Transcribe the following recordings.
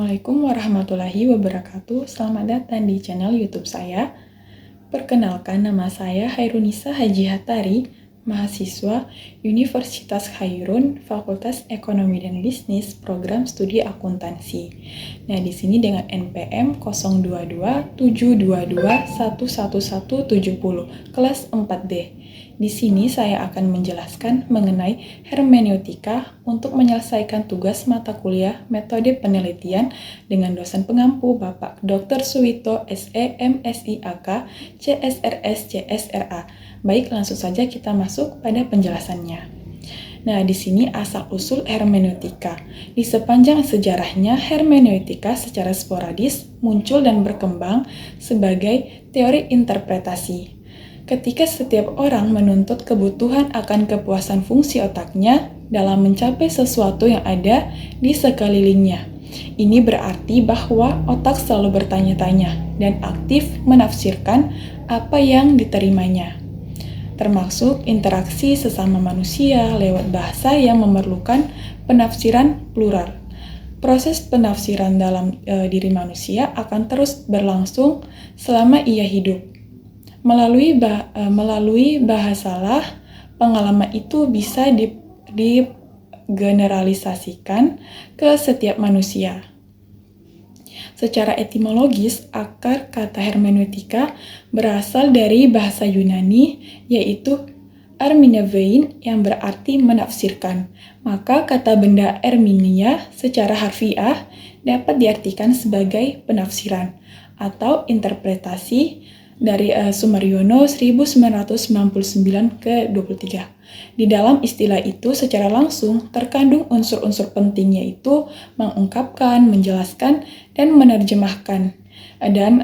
Assalamualaikum warahmatullahi wabarakatuh. Selamat datang di channel YouTube saya. Perkenalkan, nama saya Hairunisa Haji Hatari, mahasiswa Universitas Khairun, Fakultas Ekonomi dan Bisnis, Program Studi Akuntansi. Nah, di sini dengan NPM 022-722-11170, kelas 4D. Di sini saya akan menjelaskan mengenai hermeneutika untuk menyelesaikan tugas mata kuliah metode penelitian dengan dosen pengampu Bapak Dr. Suwito SE MSI AK CSRS CSRA. Baik, langsung saja kita masuk pada penjelasannya. Nah, di sini asal-usul hermeneutika. Di sepanjang sejarahnya, hermeneutika secara sporadis muncul dan berkembang sebagai teori interpretasi. Ketika setiap orang menuntut kebutuhan akan kepuasan fungsi otaknya dalam mencapai sesuatu yang ada di sekelilingnya. Ini berarti bahwa otak selalu bertanya-tanya dan aktif menafsirkan apa yang diterimanya, termasuk interaksi sesama manusia lewat bahasa yang memerlukan penafsiran plural. Proses penafsiran dalam diri manusia akan terus berlangsung selama ia hidup. Melalui bahasalah, pengalaman itu bisa digeneralisasikan ke setiap manusia. Secara etimologis, akar kata hermeneutika berasal dari bahasa Yunani, yaitu erminevein yang berarti menafsirkan. Maka kata benda erminia secara harfiah dapat diartikan sebagai penafsiran atau interpretasi dari Sumaryono 1999 ke 23. Di dalam istilah itu secara langsung terkandung unsur-unsur penting, yaitu mengungkapkan, menjelaskan, dan menerjemahkan. Dan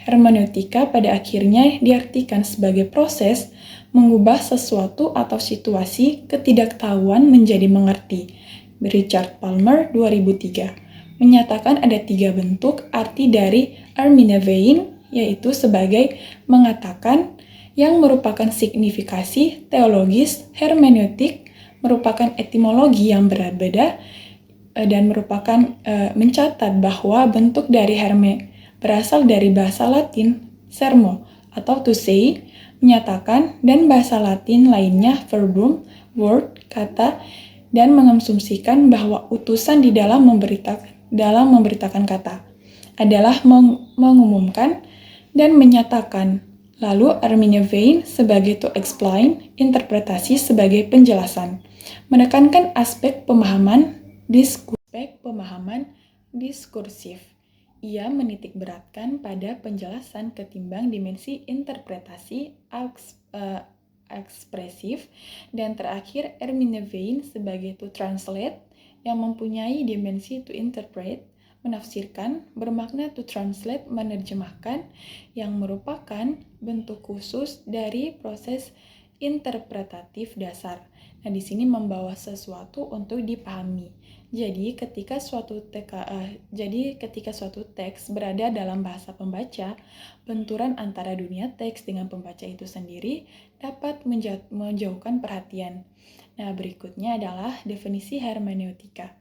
hermeneutika pada akhirnya diartikan sebagai proses mengubah sesuatu atau situasi ketidaktahuan menjadi mengerti. Richard Palmer 2003 menyatakan ada 3 bentuk arti dari erminevein, yaitu sebagai mengatakan, yang merupakan signifikasi teologis. Hermeneutik merupakan etimologi yang berbeda dan merupakan mencatat bahwa bentuk dari herme berasal dari bahasa Latin sermo atau to say, menyatakan, dan bahasa Latin lainnya verbum, word, kata, dan mengasumsikan bahwa utusan di dalam memberitakan kata adalah mengumumkan dan menyatakan. Lalu erminevein sebagai to explain, interpretasi sebagai penjelasan, menekankan aspek pemahaman diskursif. Ia menitik beratkan pada penjelasan ketimbang dimensi interpretasi ekspresif. Dan terakhir, erminevein sebagai to translate, yang mempunyai dimensi to interpret, menafsirkan, bermakna to translate, menerjemahkan, yang merupakan bentuk khusus dari proses interpretatif dasar. Nah, di sini membawa sesuatu untuk dipahami. Jadi, ketika suatu teks berada dalam bahasa pembaca, benturan antara dunia teks dengan pembaca itu sendiri dapat menjauhkan perhatian. Nah, berikutnya adalah definisi hermeneutika.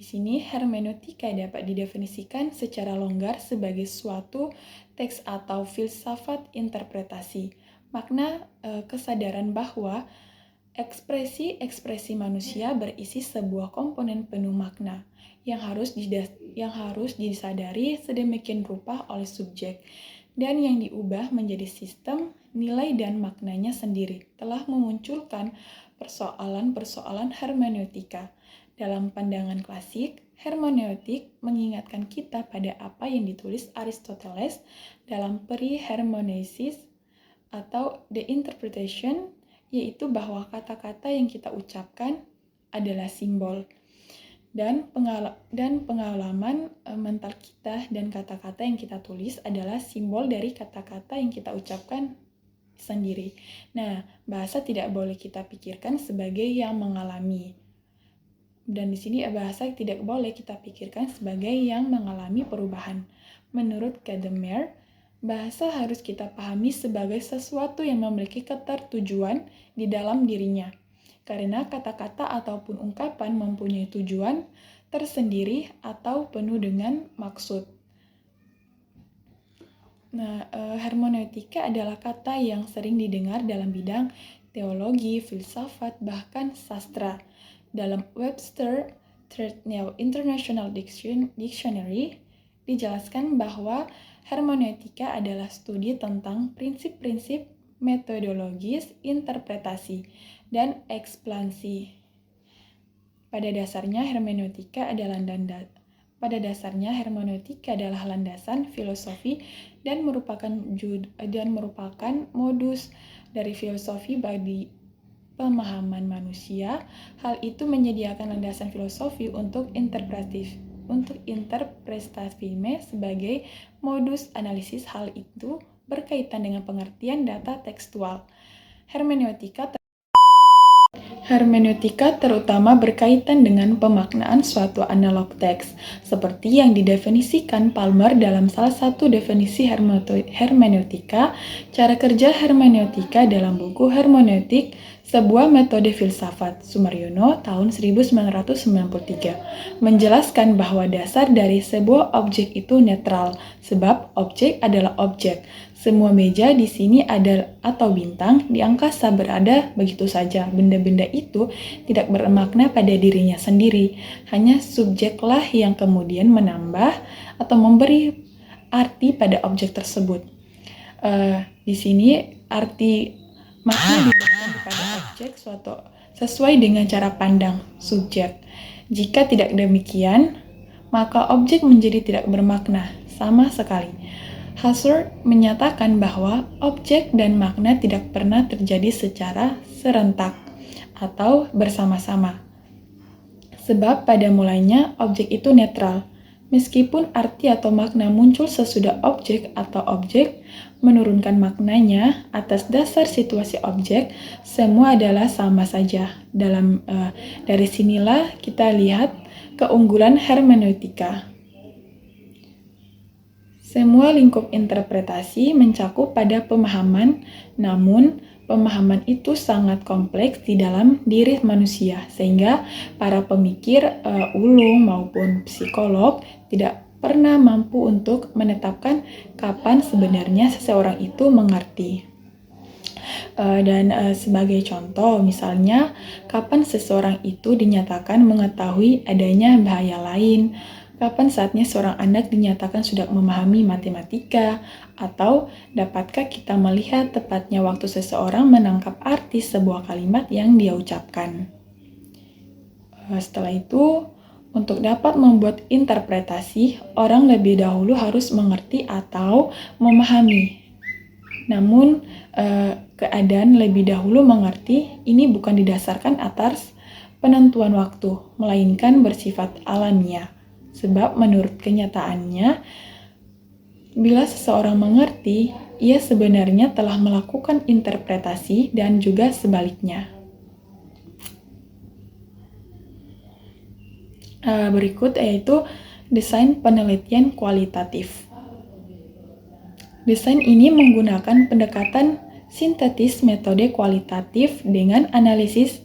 Di sini, hermeneutika dapat didefinisikan secara longgar sebagai suatu teks atau filsafat interpretasi. Makna kesadaran bahwa ekspresi manusia berisi sebuah komponen penuh makna yang harus disadari sedemikian rupa oleh subjek dan yang diubah menjadi sistem, nilai, dan maknanya sendiri, telah memunculkan persoalan-persoalan hermeneutika. Dalam pandangan klasik, hermeneutik mengingatkan kita pada apa yang ditulis Aristoteles dalam Peri Hermeneusis atau The Interpretation, yaitu bahwa kata-kata yang kita ucapkan adalah simbol. Dan pengalaman mental kita dan kata-kata yang kita tulis adalah simbol dari kata-kata yang kita ucapkan sendiri. Nah, bahasa tidak boleh kita pikirkan sebagai yang mengalami. Dan di sini bahasa tidak boleh kita pikirkan sebagai yang mengalami perubahan. Menurut Gadamer, bahasa harus kita pahami sebagai sesuatu yang memiliki ketertujuan di dalam dirinya. Karena kata-kata ataupun ungkapan mempunyai tujuan, tersendiri atau penuh dengan maksud. Hermeneutika adalah kata yang sering didengar dalam bidang teologi, filsafat, bahkan sastra. Dalam Webster Third New International Dictionary, dijelaskan bahwa hermeneutika adalah studi tentang prinsip-prinsip metodologis, interpretasi, dan ekspansi. Pada dasarnya hermeneutika adalah landasan filosofi dan merupakan modus dari filosofi bagi pemahaman manusia. Hal itu menyediakan landasan filosofi untuk interpretasisme sebagai modus analisis. Hal itu berkaitan dengan pengertian data tekstual. Hermeneutika terutama berkaitan dengan pemaknaan suatu analog teks, seperti yang didefinisikan Palmer dalam salah satu definisi hermeneutika, cara kerja hermeneutika dalam buku Hermeneutik, sebuah metode filsafat, Sumaryono, tahun 1993, menjelaskan bahwa dasar dari sebuah objek itu netral, sebab objek adalah objek. Semua meja di sini ada atau bintang di angkasa berada begitu saja. Benda-benda itu tidak bermakna pada dirinya sendiri. Hanya subjeklah yang kemudian menambah atau memberi arti pada objek tersebut. Di sini arti makna diberikan kepada objek suatu sesuai dengan cara pandang subjek. Jika tidak demikian, maka objek menjadi tidak bermakna sama sekali. Husserl menyatakan bahwa objek dan makna tidak pernah terjadi secara serentak atau bersama-sama. Sebab pada mulanya objek itu netral. Meskipun arti atau makna muncul sesudah objek atau objek menurunkan maknanya atas dasar situasi objek, semua adalah sama saja. Dari sinilah kita lihat keunggulan hermeneutika. Semua lingkup interpretasi mencakup pada pemahaman, namun pemahaman itu sangat kompleks di dalam diri manusia, sehingga para pemikir ulung maupun psikolog tidak pernah mampu untuk menetapkan kapan sebenarnya seseorang itu mengerti. Sebagai contoh, misalnya, kapan seseorang itu dinyatakan mengetahui adanya bahaya lain, kapan saatnya seorang anak dinyatakan sudah memahami matematika, atau dapatkah kita melihat tepatnya waktu seseorang menangkap arti sebuah kalimat yang dia ucapkan. Setelah itu, untuk dapat membuat interpretasi, orang lebih dahulu harus mengerti atau memahami. Namun, keadaan lebih dahulu mengerti ini bukan didasarkan atas penentuan waktu, melainkan bersifat alamiah. Sebab menurut kenyataannya, bila seseorang mengerti, ia sebenarnya telah melakukan interpretasi dan juga sebaliknya. Berikut yaitu desain penelitian kualitatif. Desain ini menggunakan pendekatan sintetis metode kualitatif dengan analisis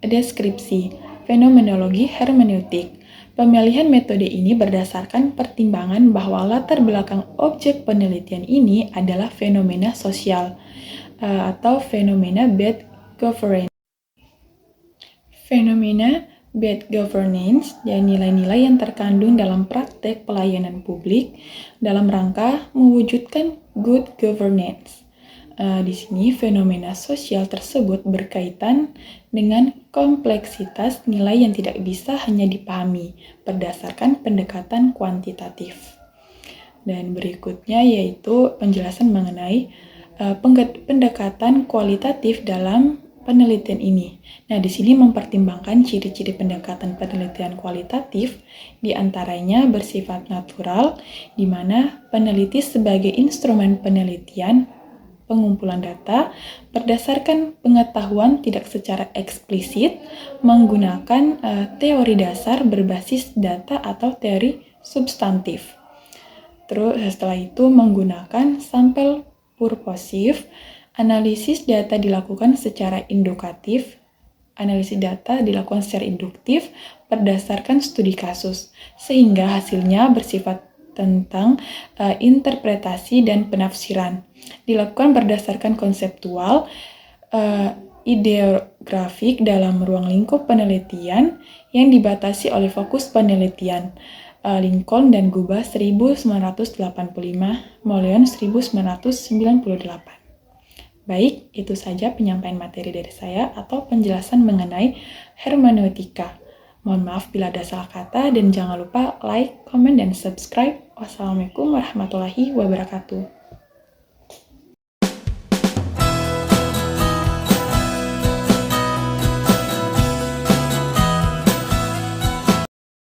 deskripsi, fenomenologi hermeneutik. Pemilihan metode ini berdasarkan pertimbangan bahwa latar belakang objek penelitian ini adalah fenomena sosial atau fenomena bad governance. Fenomena bad governance dan nilai-nilai yang terkandung dalam praktek pelayanan publik dalam rangka mewujudkan good governance. Di sini fenomena sosial tersebut berkaitan dengan kompleksitas nilai yang tidak bisa hanya dipahami berdasarkan pendekatan kuantitatif. Dan berikutnya yaitu penjelasan mengenai pendekatan kualitatif dalam penelitian ini. Nah, di sini mempertimbangkan ciri-ciri pendekatan penelitian kualitatif, di antaranya bersifat natural, di mana peneliti sebagai instrumen penelitian pengumpulan data berdasarkan pengetahuan tidak secara eksplisit menggunakan teori dasar berbasis data atau teori substantif. Terus setelah itu menggunakan sampel purposif, analisis data dilakukan secara induktif Analisis data dilakukan secara induktif berdasarkan studi kasus, sehingga hasilnya bersifat tentang interpretasi dan penafsiran. Dilakukan berdasarkan konseptual, ideografik dalam ruang lingkup penelitian yang dibatasi oleh fokus penelitian. Lincoln dan Guba 1985, Moleon 1998. Baik, itu saja penyampaian materi dari saya atau penjelasan mengenai hermeneutika. Mohon maaf bila ada salah kata dan jangan lupa like, comment, dan subscribe. Wassalamualaikum warahmatullahi wabarakatuh.